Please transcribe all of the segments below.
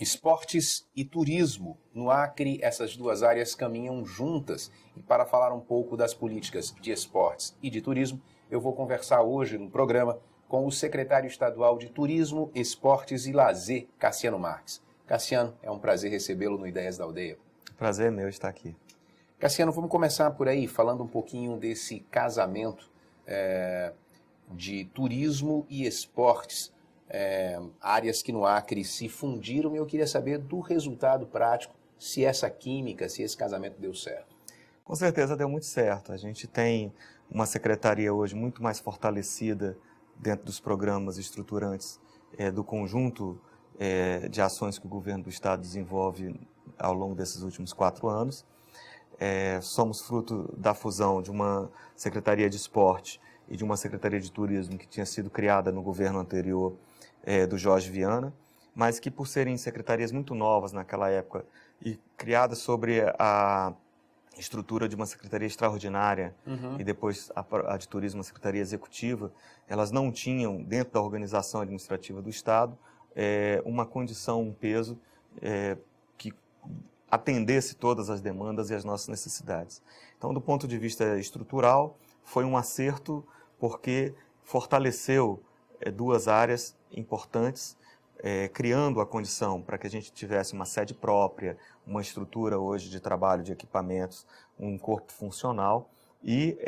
Esportes e turismo. No Acre, essas duas áreas caminham juntas. E para falar um pouco das políticas de esportes e de turismo, eu vou conversar hoje no programa com o secretário estadual de Turismo, Esportes e Lazer, Cassiano Marques. Cassiano, é um prazer recebê-lo no Ideias da Aldeia. Prazer é meu estar aqui. Cassiano, vamos começar por aí, falando um pouquinho desse casamento de turismo e esportes. Áreas que no Acre se fundiram, e eu queria saber do resultado prático, se essa química, se esse casamento deu certo. Com certeza deu muito certo. A gente tem uma secretaria hoje muito mais fortalecida dentro dos programas estruturantes do conjunto de ações que o governo do estado desenvolve ao longo desses últimos 4 anos. Somos fruto da fusão de uma secretaria de esporte e de uma secretaria de turismo que tinha sido criada no governo anterior do Jorge Viana, mas que, por serem secretarias muito novas naquela época e criadas sobre a estrutura de uma secretaria extraordinária e depois a de turismo, uma secretaria executiva, elas não tinham, dentro da organização administrativa do Estado, uma condição, um peso que atendesse todas as demandas e as nossas necessidades. Então, do ponto de vista estrutural, foi um acerto porque fortaleceu duas áreas importantes, criando a condição para que a gente tivesse uma sede própria, uma estrutura hoje de trabalho de equipamentos, um corpo funcional e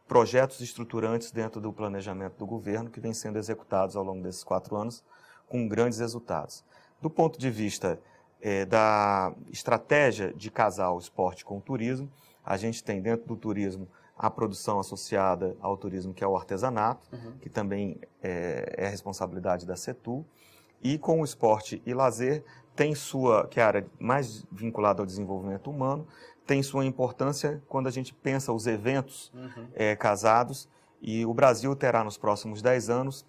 projetos estruturantes dentro do planejamento do governo que vem sendo executados ao longo desses 4 anos com grandes resultados. Do ponto de vista da estratégia de casar o esporte com o turismo, a gente tem dentro do turismo a produção associada ao turismo, que é o artesanato, que também é responsabilidade da CETUL, e com o esporte e lazer, tem sua, que é a área mais vinculada ao desenvolvimento humano, tem sua importância quando a gente pensa os eventos casados, e o Brasil terá nos próximos 10 anos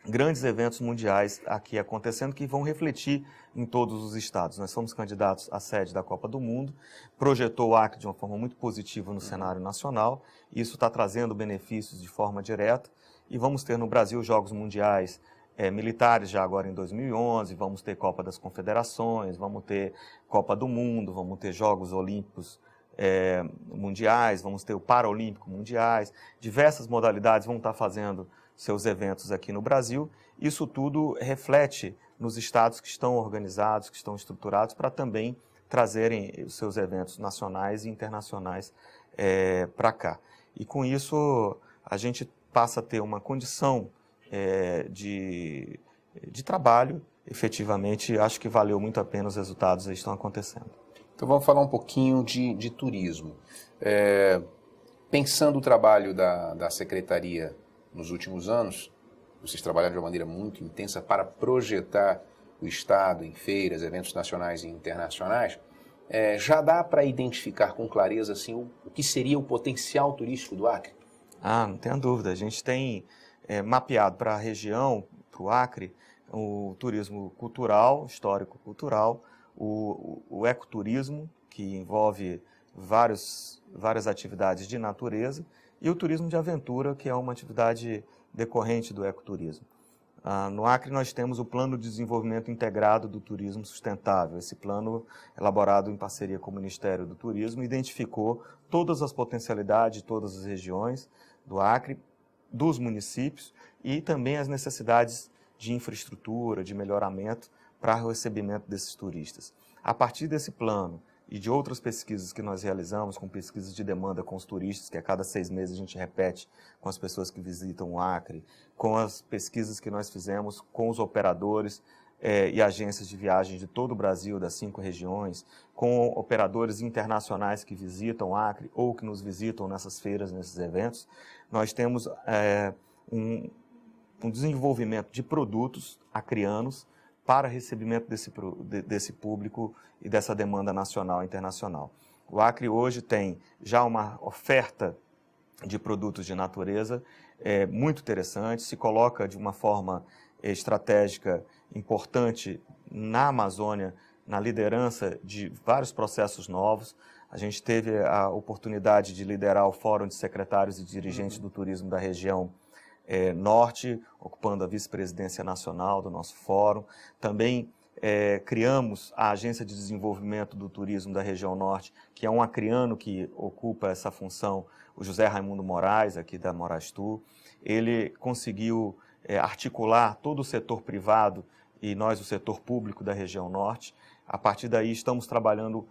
grandes eventos mundiais aqui acontecendo que vão refletir em todos os estados. Nós somos candidatos à sede da Copa do Mundo, projetou o Acre de uma forma muito positiva no cenário nacional, e isso está trazendo benefícios de forma direta, e vamos ter no Brasil Jogos Mundiais militares já agora em 2011, vamos ter Copa das Confederações, vamos ter Copa do Mundo, vamos ter Jogos Olímpicos mundiais, vamos ter o Paralímpico mundiais, diversas modalidades vão estar fazendo seus eventos aqui no Brasil. Isso tudo reflete nos estados que estão organizados, que estão estruturados, para também trazerem os seus eventos nacionais e internacionais para cá. E com isso a gente passa a ter uma condição de trabalho, efetivamente, acho que valeu muito a pena, os resultados estão acontecendo. Então vamos falar um pouquinho de turismo. Pensando o trabalho da Secretaria nos últimos anos, vocês trabalharam de uma maneira muito intensa para projetar o Estado em feiras, eventos nacionais e internacionais. Já dá para identificar com clareza assim, o que seria o potencial turístico do Acre? Não tenha dúvida. A gente tem mapeado para a região, para o Acre, o turismo cultural, histórico-cultural, o ecoturismo, que envolve várias atividades de natureza, e o turismo de aventura, que é uma atividade decorrente do ecoturismo. No Acre nós temos o Plano de Desenvolvimento Integrado do Turismo Sustentável. Esse plano, elaborado em parceria com o Ministério do Turismo, identificou todas as potencialidades de todas as regiões do Acre, dos municípios, e também as necessidades de infraestrutura, de melhoramento para o recebimento desses turistas. A partir desse plano e de outras pesquisas que nós realizamos, com pesquisas de demanda com os turistas, que a cada 6 meses a gente repete com as pessoas que visitam o Acre, com as pesquisas que nós fizemos com os operadores e agências de viagem de todo o Brasil, das 5 regiões, com operadores internacionais que visitam o Acre ou que nos visitam nessas feiras, nesses eventos, nós temos um desenvolvimento de produtos acreanos para recebimento desse público e dessa demanda nacional e internacional. O Acre hoje tem já uma oferta de produtos de natureza muito interessante, se coloca de uma forma estratégica importante na Amazônia, na liderança de vários processos novos. A gente teve a oportunidade de liderar o Fórum de Secretários e Dirigentes do Turismo da região Norte, ocupando a vice-presidência nacional do nosso fórum. Também criamos a Agência de Desenvolvimento do Turismo da Região Norte, que é um acriano que ocupa essa função, o José Raimundo Moraes, aqui da Morastu. Ele conseguiu articular todo o setor privado e nós, o setor público da região norte. A partir daí, estamos trabalhando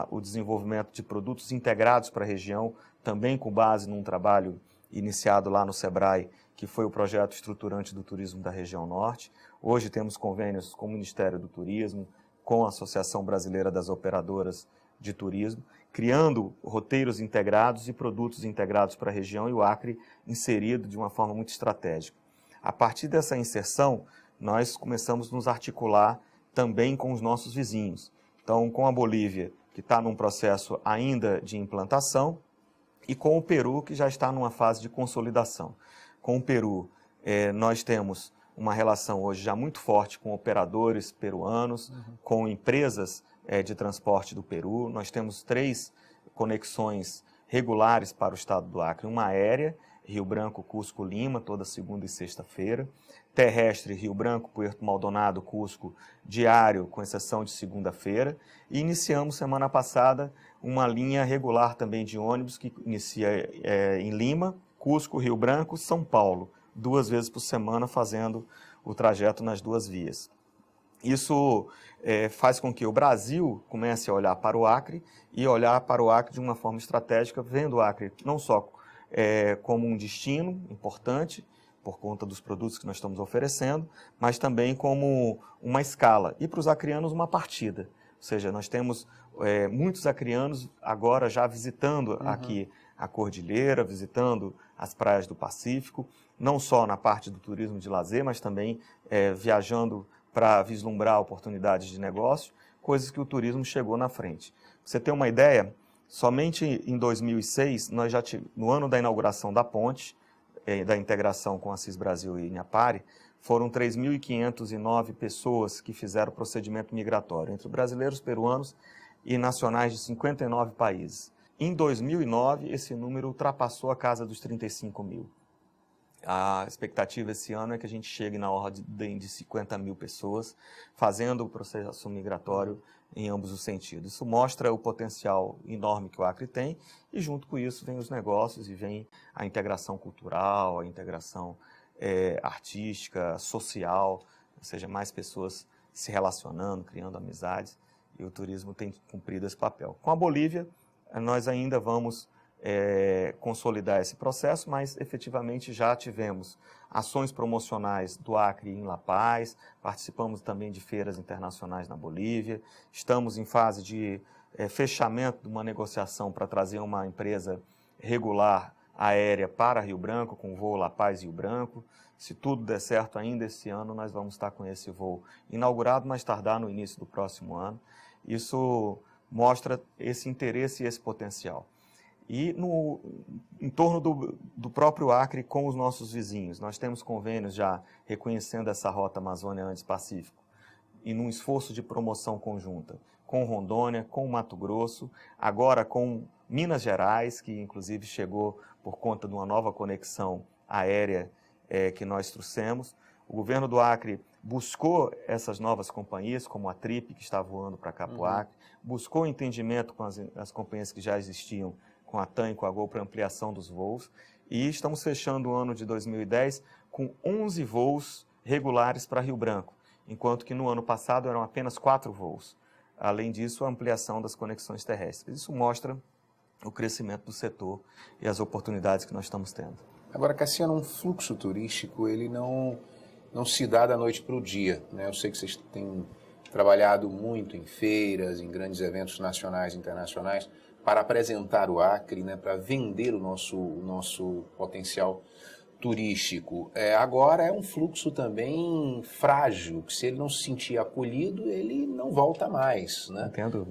o desenvolvimento de produtos integrados para a região, também com base num trabalho iniciado lá no SEBRAE, que foi o projeto estruturante do turismo da região norte. Hoje temos convênios com o Ministério do Turismo, com a Associação Brasileira das Operadoras de Turismo, criando roteiros integrados e produtos integrados para a região, e o Acre inserido de uma forma muito estratégica. A partir dessa inserção, nós começamos a nos articular também com os nossos vizinhos. Então, com a Bolívia, que está num processo ainda de implantação, e com o Peru, que já está numa fase de consolidação. Com o Peru, nós temos uma relação hoje já muito forte com operadores peruanos, com empresas de transporte do Peru. Nós temos 3 conexões regulares para o estado do Acre. Uma aérea, Rio Branco, Cusco, Lima, toda segunda e sexta-feira. Terrestre, Rio Branco, Puerto Maldonado, Cusco, diário, com exceção de segunda-feira. E iniciamos semana passada uma linha regular também de ônibus que inicia em Lima, Cusco, Rio Branco, São Paulo, 2 vezes por semana fazendo o trajeto nas 2 vias. Isso faz com que o Brasil comece a olhar para o Acre e olhar para o Acre de uma forma estratégica, vendo o Acre não só como um destino importante, por conta dos produtos que nós estamos oferecendo, mas também como uma escala. E para os acrianos, uma partida. Ou seja, nós temos muitos acrianos agora já visitando aqui a Cordilheira, visitando as praias do Pacífico, não só na parte do turismo de lazer, mas também viajando para vislumbrar oportunidades de negócio, coisas que o turismo chegou na frente. Pra você ter uma ideia, somente em 2006, nós já no ano da inauguração da ponte, da integração com a Assis Brasil e Inhapare, foram 3.509 pessoas que fizeram procedimento migratório, entre brasileiros, peruanos e nacionais de 59 países. Em 2009, esse número ultrapassou a casa dos 35 mil. A expectativa esse ano é que a gente chegue na ordem de 50 mil pessoas fazendo o processo migratório em ambos os sentidos. Isso mostra o potencial enorme que o Acre tem e junto com isso vem os negócios e vem a integração cultural, a integração artística, social, ou seja, mais pessoas se relacionando, criando amizades, e o turismo tem cumprido esse papel. Com a Bolívia, nós ainda vamos consolidar esse processo, mas efetivamente já tivemos ações promocionais do Acre em La Paz, participamos também de feiras internacionais na Bolívia, estamos em fase de fechamento de uma negociação para trazer uma empresa regular aérea para Rio Branco, com voo La Paz e Rio Branco. Se tudo der certo ainda esse ano, nós vamos estar com esse voo inaugurado, mais tardar no início do próximo ano. Isso mostra esse interesse e esse potencial. E em torno do próprio Acre com os nossos vizinhos, nós temos convênios já reconhecendo essa rota Amazônia Andes-Pacífico e num esforço de promoção conjunta com Rondônia, com Mato Grosso, agora com Minas Gerais, que inclusive chegou por conta de uma nova conexão aérea que nós trouxemos. O governo do Acre buscou essas novas companhias, como a Trip, que está voando para cá para o Acre, buscou entendimento com as companhias que já existiam, com a TAM e com a Gol, para ampliação dos voos. E estamos fechando o ano de 2010 com 11 voos regulares para Rio Branco, enquanto que no ano passado eram apenas 4 voos. Além disso, a ampliação das conexões terrestres. Isso mostra o crescimento do setor e as oportunidades que nós estamos tendo. Agora, Cassiano, um fluxo turístico, ele não se dá da noite para o dia, né? Eu sei que vocês têm trabalhado muito em feiras, em grandes eventos nacionais e internacionais, para apresentar o Acre, né, para vender o nosso potencial turístico. Agora é um fluxo também frágil, que se ele não se sentir acolhido, ele não volta mais, né? Entendo.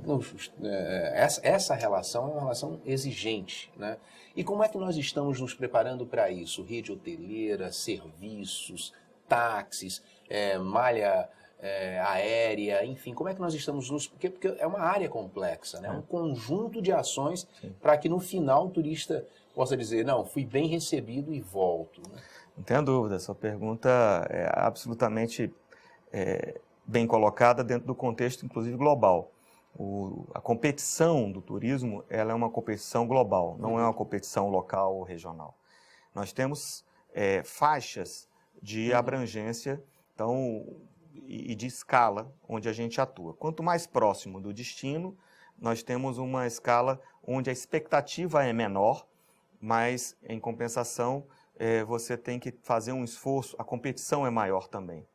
Essa relação é uma relação exigente, né? E como é que nós estamos nos preparando para isso? Rede hoteleira, serviços, táxis, malha aérea, enfim, como é que nós estamos porque é uma área complexa, né? Um conjunto de ações para que no final o turista possa dizer, não, fui bem recebido e volto, né? Não tenho dúvida, sua pergunta é absolutamente bem colocada dentro do contexto, inclusive, global. A competição do turismo, ela é uma competição global, não é uma competição local ou regional. Nós temos faixas de abrangência e de escala onde a gente atua. Quanto mais próximo do destino, nós temos uma escala onde a expectativa é menor, mas, em compensação, você tem que fazer um esforço, a competição é maior também.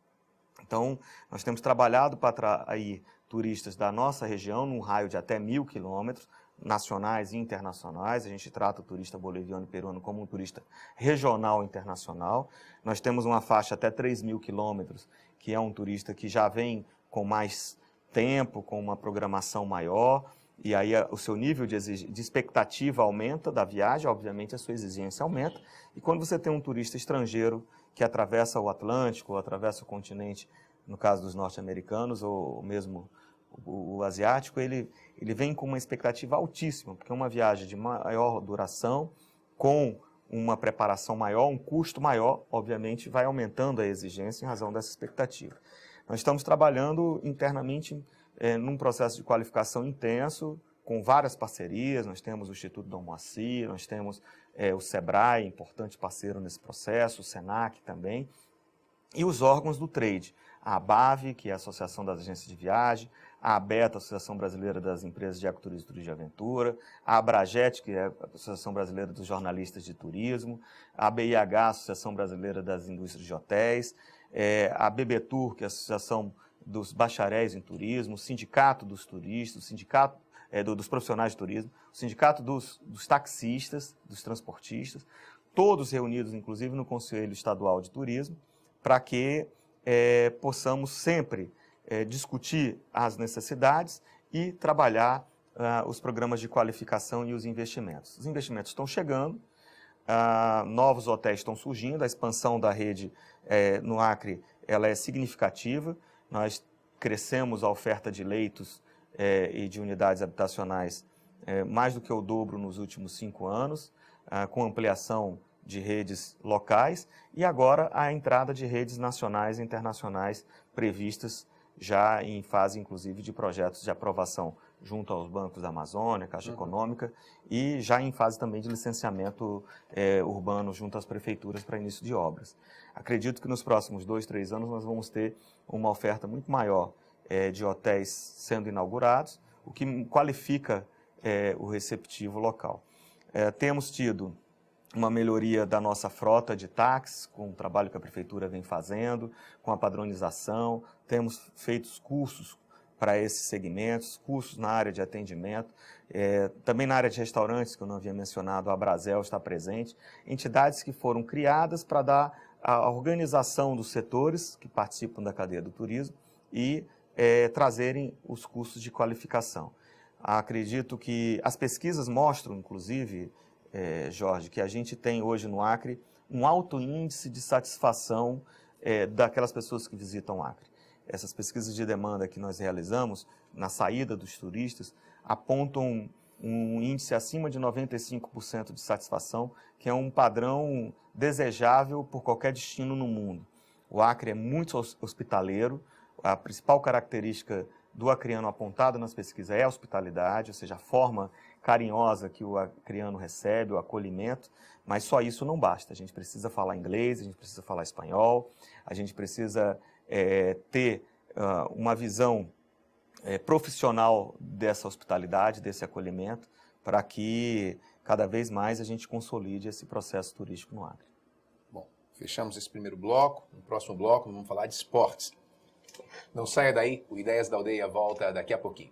Então, nós temos trabalhado para atrair turistas da nossa região, num raio de até 1.000 quilômetros, nacionais e internacionais. A gente trata o turista boliviano e peruano como um turista regional e internacional. Nós temos uma faixa até 3.000 quilômetros, que é um turista que já vem com mais tempo, com uma programação maior, e aí o seu nível de expectativa aumenta da viagem, obviamente a sua exigência aumenta. E quando você tem um turista estrangeiro que atravessa o Atlântico, ou atravessa o continente, no caso dos norte-americanos, ou mesmo o asiático, ele vem com uma expectativa altíssima, porque é uma viagem de maior duração, com uma preparação maior, um custo maior, obviamente vai aumentando a exigência em razão dessa expectativa. Nós estamos trabalhando internamente num processo de qualificação intenso, com várias parcerias. Nós temos o Instituto Dom Moacir, nós temos o SEBRAE, importante parceiro nesse processo, o SENAC também, e os órgãos do trade, a ABAV, que é a Associação das Agências de Viagem, a ABETA, Associação Brasileira das Empresas de Ecoturismo e Turismo de Aventura, a ABRAJET, que é a Associação Brasileira dos Jornalistas de Turismo, a ABIH, Associação Brasileira das Indústrias de Hotéis, a BBTUR, que é a Associação dos Bacharéis em Turismo, o Sindicato dos Turistas, o Sindicato dos Profissionais de Turismo, o Sindicato dos Taxistas, dos Transportistas, todos reunidos, inclusive, no Conselho Estadual de Turismo, para que possamos sempre discutir as necessidades e trabalhar os programas de qualificação e os investimentos. Os investimentos estão chegando, novos hotéis estão surgindo, a expansão da rede no Acre ela é significativa. Nós crescemos a oferta de leitos e de unidades habitacionais mais do que o dobro nos últimos 5 anos, com ampliação de redes locais e agora a entrada de redes nacionais e internacionais previstas já em fase, inclusive, de projetos de aprovação junto aos bancos da Amazônia, Caixa Econômica, e já em fase também de licenciamento urbano junto às prefeituras para início de obras. Acredito que nos próximos 2, 3 anos nós vamos ter uma oferta muito maior de hotéis sendo inaugurados, o que qualifica o receptivo local. Temos tido uma melhoria da nossa frota de táxis, com o trabalho que a Prefeitura vem fazendo, com a padronização, temos feito cursos para esses segmentos, cursos na área de atendimento, também na área de restaurantes, que eu não havia mencionado, a Brasel está presente, entidades que foram criadas para dar a organização dos setores que participam da cadeia do turismo e trazerem os cursos de qualificação. Acredito que as pesquisas mostram, inclusive, Jorge, que a gente tem hoje no Acre um alto índice de satisfação daquelas pessoas que visitam o Acre. Essas pesquisas de demanda que nós realizamos na saída dos turistas apontam um índice acima de 95% de satisfação, que é um padrão desejável por qualquer destino no mundo. O Acre é muito hospitaleiro, a principal característica do acreano apontado nas pesquisas é a hospitalidade, ou seja, a forma carinhosa que o acreano recebe, o acolhimento, mas só isso não basta. A gente precisa falar inglês, a gente precisa falar espanhol, a gente precisa ter uma visão profissional dessa hospitalidade, desse acolhimento, para que cada vez mais a gente consolide esse processo turístico no Acre. Bom, fechamos esse primeiro bloco. No próximo bloco vamos falar de esportes. Não saia daí, o Ideias da Aldeia volta daqui a pouquinho.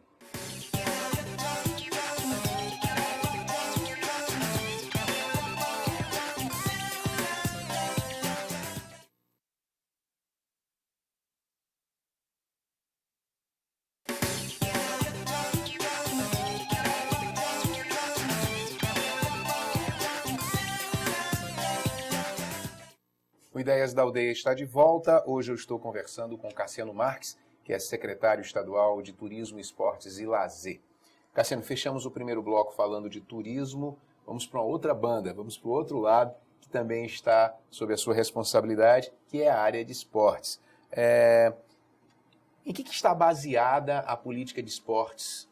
O Ideias da Aldeia está de volta. Hoje eu estou conversando com Cassiano Marques, que é secretário estadual de Turismo, Esportes e Lazer. Cassiano, fechamos o primeiro bloco falando de turismo. Vamos para uma outra banda, vamos para o outro lado, que também está sob a sua responsabilidade, que é a área de esportes. Em que está baseada a política de esportes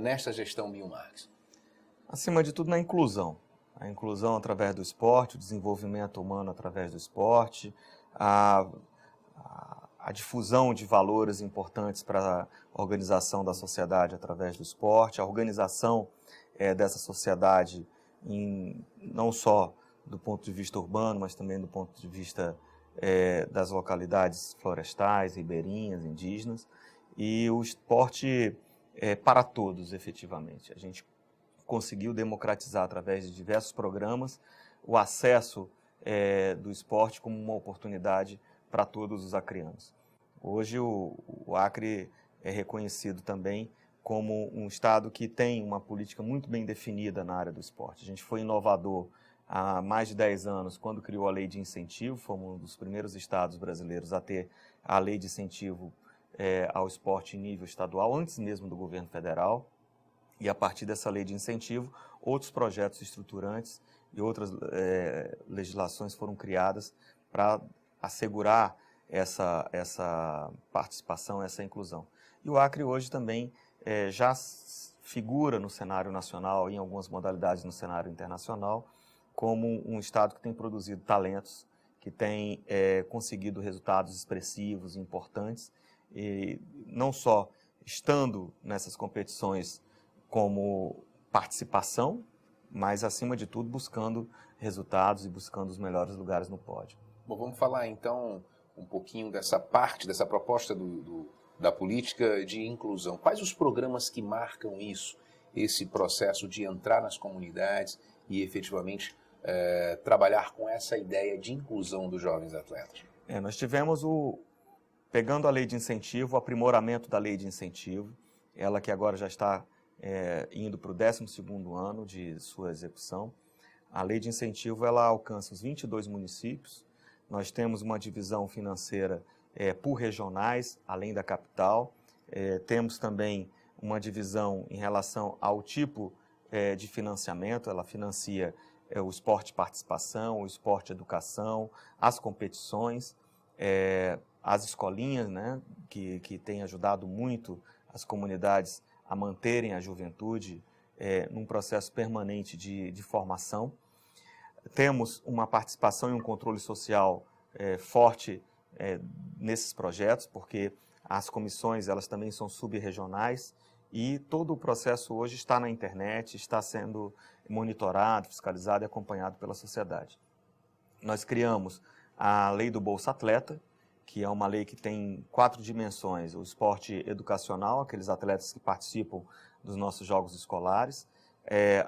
nesta gestão Biomarx? Acima de tudo, na inclusão. A inclusão através do esporte, o desenvolvimento humano através do esporte, a difusão de valores importantes para a organização da sociedade através do esporte, a organização dessa sociedade não só do ponto de vista urbano, mas também do ponto de vista das localidades florestais, ribeirinhas, indígenas, e o esporte para todos, efetivamente. A gente conseguiu democratizar através de diversos programas o acesso do esporte como uma oportunidade para todos os acreanos. Hoje o Acre é reconhecido também como um estado que tem uma política muito bem definida na área do esporte. A gente foi inovador há mais de 10 anos, quando criou a lei de incentivo, fomos um dos primeiros estados brasileiros a ter a lei de incentivo ao esporte em nível estadual, antes mesmo do governo federal. E a partir dessa lei de incentivo, outros projetos estruturantes e outras legislações foram criadas para assegurar essa participação, essa inclusão. E o Acre hoje também já figura no cenário nacional, em algumas modalidades no cenário internacional, como um estado que tem produzido talentos, que tem conseguido resultados expressivos e importantes, e não só estando nessas competições como participação, mas, acima de tudo, buscando resultados e buscando os melhores lugares no pódio. Bom, vamos falar, então, um pouquinho dessa parte, dessa proposta da política de inclusão. Quais os programas que marcam isso, esse processo de entrar nas comunidades e, efetivamente, trabalhar com essa ideia de inclusão dos jovens atletas? Nós tivemos pegando a lei de incentivo, o aprimoramento da lei de incentivo, ela que agora já está indo para o 12º ano de sua execução. A lei de incentivo ela alcança os 22 municípios. Nós temos uma divisão financeira por regionais, além da capital. Temos também uma divisão em relação ao tipo de financiamento. Ela financia o esporte participação, o esporte educação, as competições, as escolinhas, né, que têm ajudado muito as comunidades a manterem a juventude num processo permanente de formação. Temos uma participação e um controle social forte nesses projetos, porque as comissões elas também são subregionais e todo o processo hoje está na internet, está sendo monitorado, fiscalizado e acompanhado pela sociedade. Nós criamos a Lei do Bolsa Atleta, que é uma lei que tem 4 dimensões: o esporte educacional, aqueles atletas que participam dos nossos jogos escolares,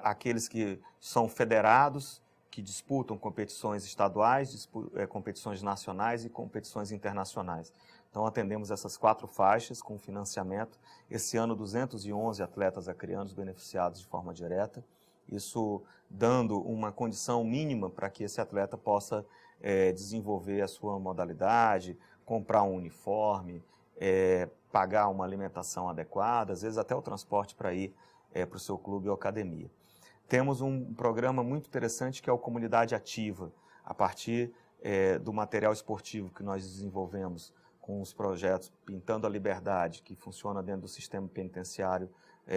aqueles que são federados, que disputam competições estaduais, competições nacionais e competições internacionais. Então, atendemos essas 4 faixas com financiamento. Esse ano, 211 atletas acreanos beneficiados de forma direta, isso dando uma condição mínima para que esse atleta possa desenvolver a sua modalidade, comprar um uniforme, pagar uma alimentação adequada, às vezes até o transporte para ir para o seu clube ou academia. Temos um programa muito interessante que é o Comunidade Ativa, a partir do material esportivo que nós desenvolvemos com os projetos Pintando a Liberdade, que funciona dentro do sistema penitenciário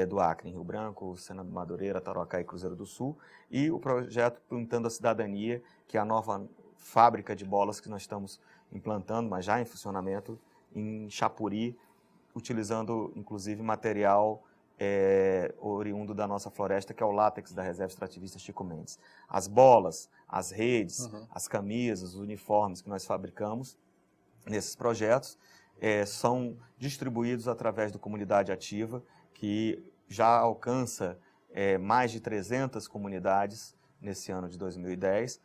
do Acre, em Rio Branco, Sena do Madureira, Tarauacá e Cruzeiro do Sul, e o projeto Pintando a Cidadania, que é a nova fábrica de bolas que nós estamos implantando, mas já em funcionamento, em Chapuri, utilizando inclusive material oriundo da nossa floresta, que é o látex da Reserva Extrativista Chico Mendes. As bolas, as redes, as camisas, os uniformes que nós fabricamos nesses projetos são distribuídos através do Comunidade Ativa, que já alcança mais de 300 comunidades nesse ano de 2010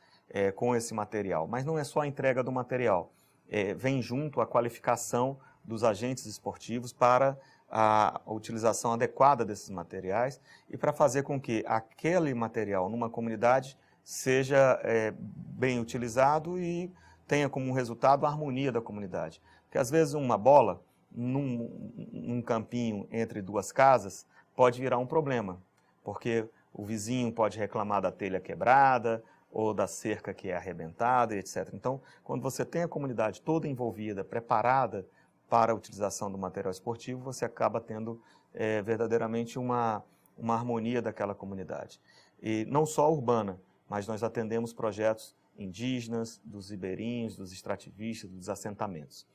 com esse material. Mas não é só a entrega do material, vem junto a qualificação dos agentes esportivos para a utilização adequada desses materiais e para fazer com que aquele material numa comunidade seja bem utilizado e tenha como resultado a harmonia da comunidade. Porque às vezes uma bola, num campinho entre 2 casas, pode virar um problema, porque o vizinho pode reclamar da telha quebrada ou da cerca que é arrebentada, etc. Então, quando você tem a comunidade toda envolvida, preparada para a utilização do material esportivo, você acaba tendo verdadeiramente uma harmonia daquela comunidade. E não só urbana, mas nós atendemos projetos indígenas, dos ribeirinhos, dos extrativistas, dos assentamentos.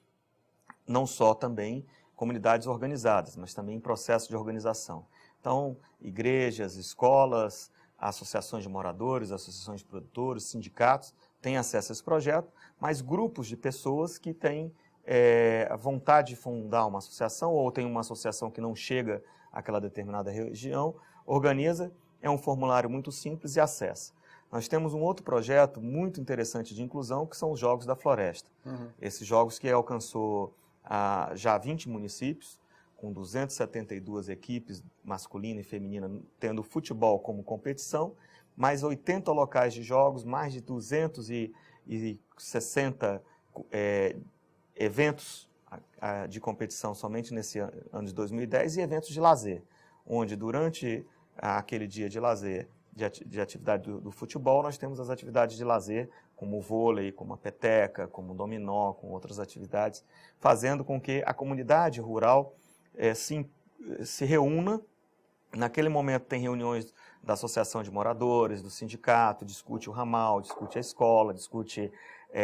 Não só também comunidades organizadas, mas também em processo de organização. Então, igrejas, escolas, associações de moradores, associações de produtores, sindicatos têm acesso a esse projeto, mas grupos de pessoas que têm a vontade de fundar uma associação ou tem uma associação que não chega àquela determinada região, organiza, é um formulário muito simples e acessa. Nós temos um outro projeto muito interessante de inclusão, que são os Jogos da Floresta. Esses jogos que alcançou já 20 municípios, com 272 equipes masculina e feminina, tendo futebol como competição, mais 80 locais de jogos, mais de 260 eventos de competição somente nesse ano de 2010 e eventos de lazer, onde durante aquele dia de lazer, de atividade do futebol, nós temos as atividades de lazer, como o vôlei, como a peteca, como o dominó, com outras atividades, fazendo com que a comunidade rural se reúna. Naquele momento tem reuniões da associação de moradores, do sindicato, discute o ramal, discute a escola, discute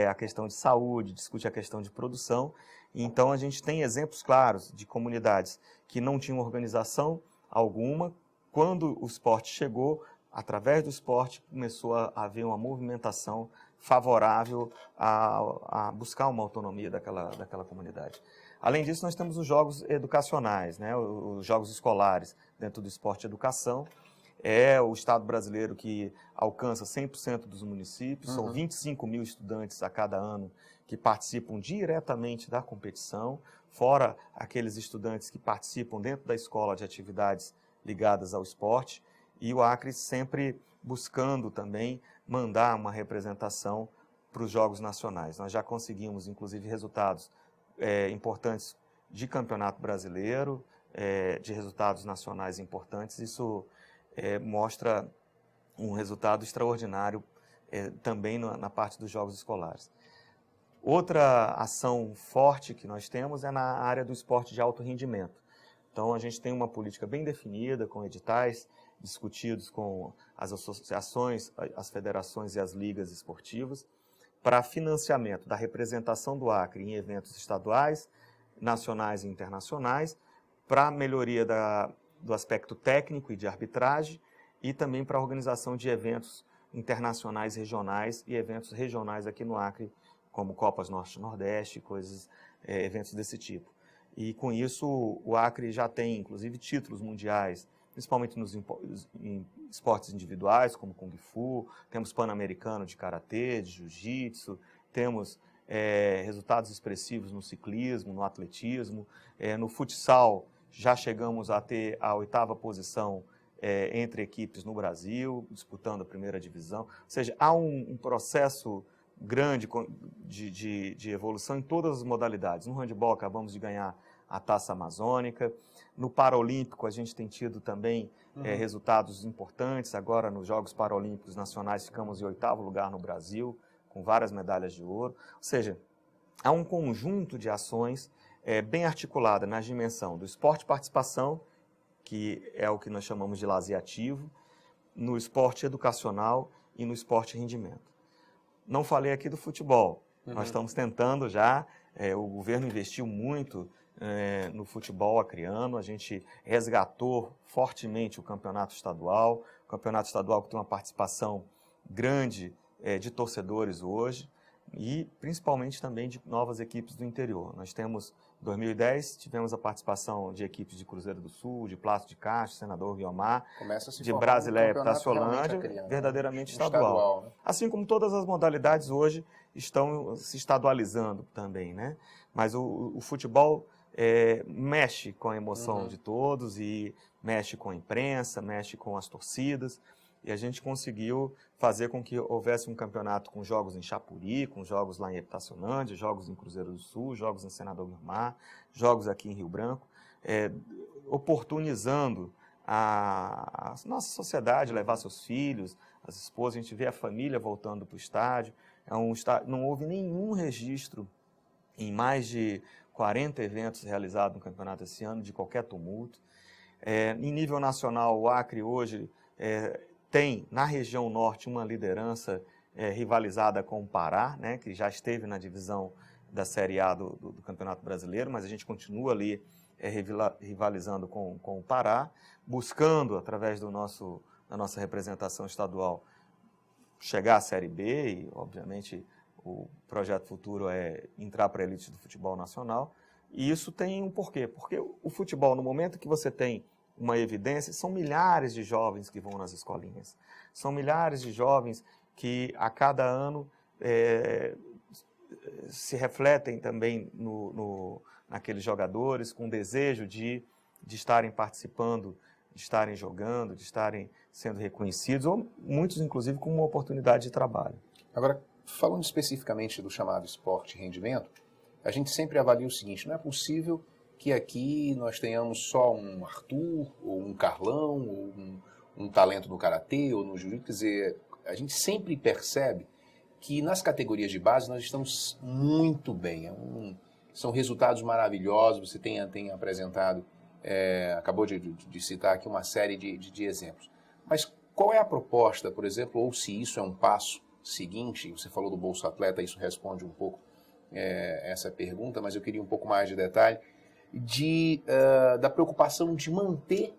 a questão de saúde, discute a questão de produção. Então a gente tem exemplos claros de comunidades que não tinham organização alguma. Quando o esporte chegou, através do esporte começou a haver uma movimentação favorável a buscar uma autonomia daquela comunidade. Além disso, nós temos os jogos educacionais, né? Os jogos escolares dentro do esporte e educação. É o Estado brasileiro que alcança 100% dos municípios, são 25 mil estudantes a cada ano que participam diretamente da competição, fora aqueles estudantes que participam dentro da escola de atividades ligadas ao esporte, e o Acre sempre buscando também mandar uma representação para os Jogos Nacionais. Nós já conseguimos, inclusive, resultados importantes de campeonato brasileiro, de resultados nacionais importantes. Isso mostra um resultado extraordinário também na parte dos jogos escolares. Outra ação forte que nós temos é na área do esporte de alto rendimento. Então, a gente tem uma política bem definida, com editais discutidos com as associações, as federações e as ligas esportivas, para financiamento da representação do Acre em eventos estaduais, nacionais e internacionais, para melhoria do aspecto técnico e de arbitragem, e também para a organização de eventos internacionais, regionais e eventos regionais aqui no Acre, como Copas Norte-Nordeste, eventos desse tipo. E com isso o Acre já tem, inclusive, títulos mundiais, principalmente em esportes individuais, como Kung Fu, temos Pan-Americano de Karatê, de Jiu-Jitsu, temos resultados expressivos no ciclismo, no atletismo, no futsal já chegamos a ter a 8ª posição entre equipes no Brasil, disputando a 1ª divisão, ou seja, há um processo grande de evolução em todas as modalidades. No handebol acabamos de ganhar a Taça Amazônica, no Paralímpico a gente tem tido também resultados importantes, agora nos Jogos Paralímpicos Nacionais ficamos em 8º lugar no Brasil, com várias medalhas de ouro, ou seja, há um conjunto de ações bem articulada na dimensão do esporte participação, que é o que nós chamamos de lazer ativo, no esporte educacional e no esporte rendimento. Não falei aqui do futebol, nós estamos tentando já, o governo investiu muito no futebol acreano, a gente resgatou fortemente o campeonato estadual que tem uma participação grande de torcedores hoje, e principalmente também de novas equipes do interior. Nós temos, em 2010, tivemos a participação de equipes de Cruzeiro do Sul, de Palácio de Castro, Senador Guiomar, de Brasileia e Taciolândia, verdadeiramente estadual. Né? Assim como todas as modalidades hoje estão se estadualizando também, né? Mas o futebol mexe com a emoção de todos e mexe com a imprensa, mexe com as torcidas. E a gente conseguiu fazer com que houvesse um campeonato com jogos em Chapuri, com jogos lá em Epitaciolândia, jogos em Cruzeiro do Sul, jogos em Senador Guiomar, jogos aqui em Rio Branco, oportunizando a nossa sociedade, levar seus filhos, as esposas, a gente vê a família voltando para o estádio. Não houve nenhum registro em mais de 40 eventos realizados no campeonato esse ano, de qualquer tumulto. Em nível nacional, o Acre hoje tem, na região norte, uma liderança rivalizada com o Pará, né, que já esteve na divisão da Série A do Campeonato Brasileiro, mas a gente continua ali rivalizando com o Pará, buscando, através da nossa representação estadual, chegar à Série B e, obviamente, o projeto futuro é entrar para a elite do futebol nacional. E isso tem um porquê. Porque o futebol, no momento que você tem uma evidência, são milhares de jovens que vão nas escolinhas. São milhares de jovens que, a cada ano, se refletem também naqueles jogadores com desejo de estarem participando, de estarem jogando, de estarem sendo reconhecidos, ou muitos, inclusive, com uma oportunidade de trabalho. Agora, falando especificamente do chamado esporte e rendimento, a gente sempre avalia o seguinte: não é possível que aqui nós tenhamos só um Arthur, ou um Carlão, ou um talento no karatê ou no jiu-jitsu. Quer dizer, a gente sempre percebe que nas categorias de base nós estamos muito bem. São resultados maravilhosos. Você tem apresentado, acabou de citar aqui uma série de exemplos. Mas qual é a proposta, por exemplo, ou se isso é um passo seguinte? Você falou do Bolsa Atleta, isso responde um pouco essa pergunta, mas eu queria um pouco mais de detalhe da preocupação de manter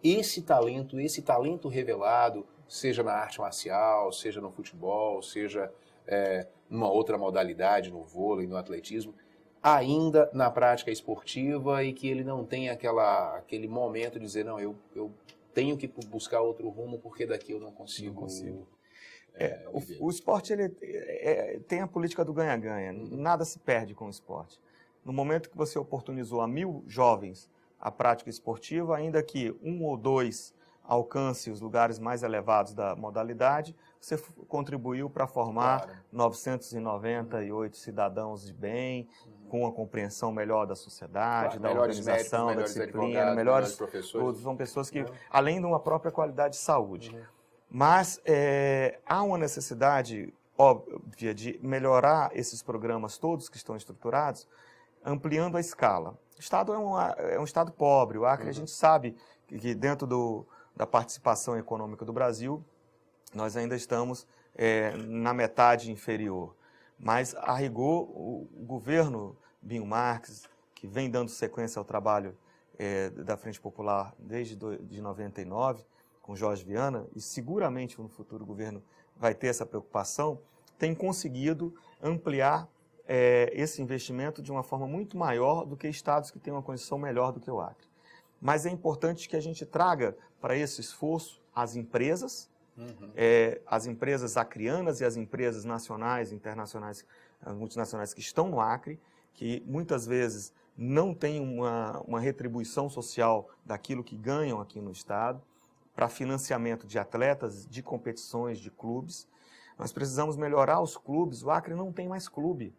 esse talento revelado, seja na arte marcial, seja no futebol, seja numa outra modalidade, no vôlei, no atletismo, ainda na prática esportiva, e que ele não tenha aquele momento de dizer, não, eu tenho que buscar outro rumo porque daqui eu não consigo. O esporte tem a política do ganha-ganha, nada se perde com o esporte. No momento que você oportunizou a 1.000 jovens a prática esportiva, ainda que 1 ou 2 alcance os lugares mais elevados da modalidade, você contribuiu para formar 998 cidadãos de bem, com a compreensão melhor da sociedade, da organização, da disciplina, melhores professores. São pessoas que, além de uma própria qualidade de saúde. Mas há uma necessidade óbvia de melhorar esses programas todos que estão estruturados, ampliando a escala. O Estado é um Estado pobre. O Acre, a gente sabe que dentro da participação econômica do Brasil, nós ainda estamos na metade inferior. Mas, a rigor, o governo Binho Marques, que vem dando sequência ao trabalho da Frente Popular desde de 99, com Jorge Viana, e seguramente no futuro governo vai ter essa preocupação, tem conseguido ampliar esse investimento de uma forma muito maior do que estados que têm uma condição melhor do que o Acre. Mas é importante que a gente traga para esse esforço as empresas, as empresas acreanas e as empresas nacionais, internacionais, multinacionais que estão no Acre, que muitas vezes não têm uma retribuição social daquilo que ganham aqui no estado, para financiamento de atletas, de competições, de clubes. Nós precisamos melhorar os clubes. O Acre não tem mais clube.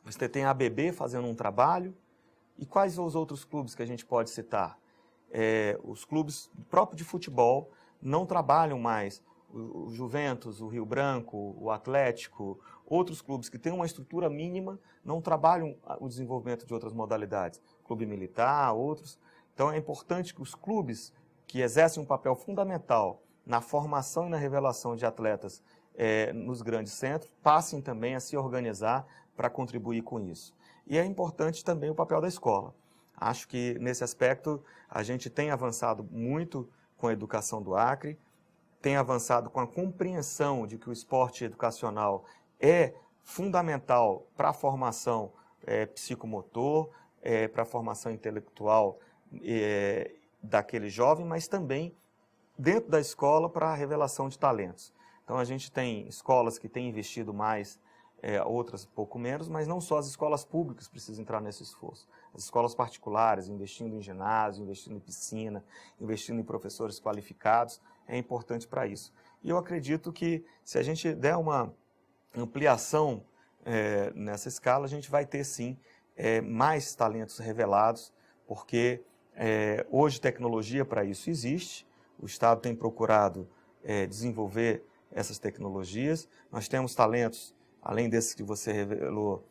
Você tem a ABB fazendo um trabalho. E quais são os outros clubes que a gente pode citar? Os clubes próprios de futebol não trabalham mais. O Juventus, o Rio Branco, o Atlético, outros clubes que têm uma estrutura mínima não trabalham o desenvolvimento de outras modalidades. Clube militar, outros. Então é importante que os clubes que exercem um papel fundamental na formação e na revelação de atletas nos grandes centros, passem também a se organizar para contribuir com isso. E é importante também o papel da escola. Acho que, nesse aspecto, a gente tem avançado muito com a educação do Acre, tem avançado com a compreensão de que o esporte educacional é fundamental para a formação psicomotor, para a formação intelectual daquele jovem, mas também dentro da escola para a revelação de talentos. Então a gente tem escolas que têm investido mais, outras pouco menos, mas não só as escolas públicas precisam entrar nesse esforço. As escolas particulares, investindo em ginásio, investindo em piscina, investindo em professores qualificados, é importante para isso. E eu acredito que se a gente der uma ampliação nessa escala, a gente vai ter sim mais talentos revelados, porque hoje tecnologia para isso existe, o Estado tem procurado desenvolver essas tecnologias, nós temos talentos, além desses que você revelou,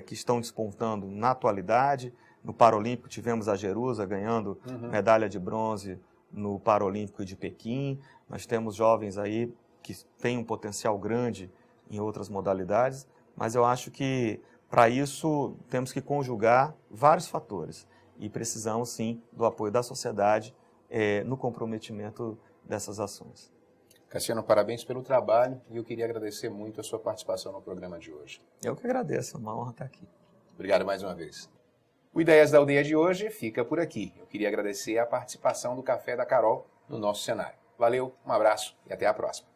que estão despontando na atualidade. No Paralímpico tivemos a Jerusa ganhando medalha de bronze no Paralímpico de Pequim. Nós temos jovens aí que têm um potencial grande em outras modalidades, mas eu acho que para isso temos que conjugar vários fatores e precisamos sim do apoio da sociedade no comprometimento dessas ações. Cassiano, parabéns pelo trabalho e eu queria agradecer muito a sua participação no programa de hoje. Eu que agradeço, é uma honra estar aqui. Obrigado mais uma vez. O Ideias da Aldeia de hoje fica por aqui. Eu queria agradecer a participação do Café da Carol no nosso cenário. Valeu, um abraço e até a próxima.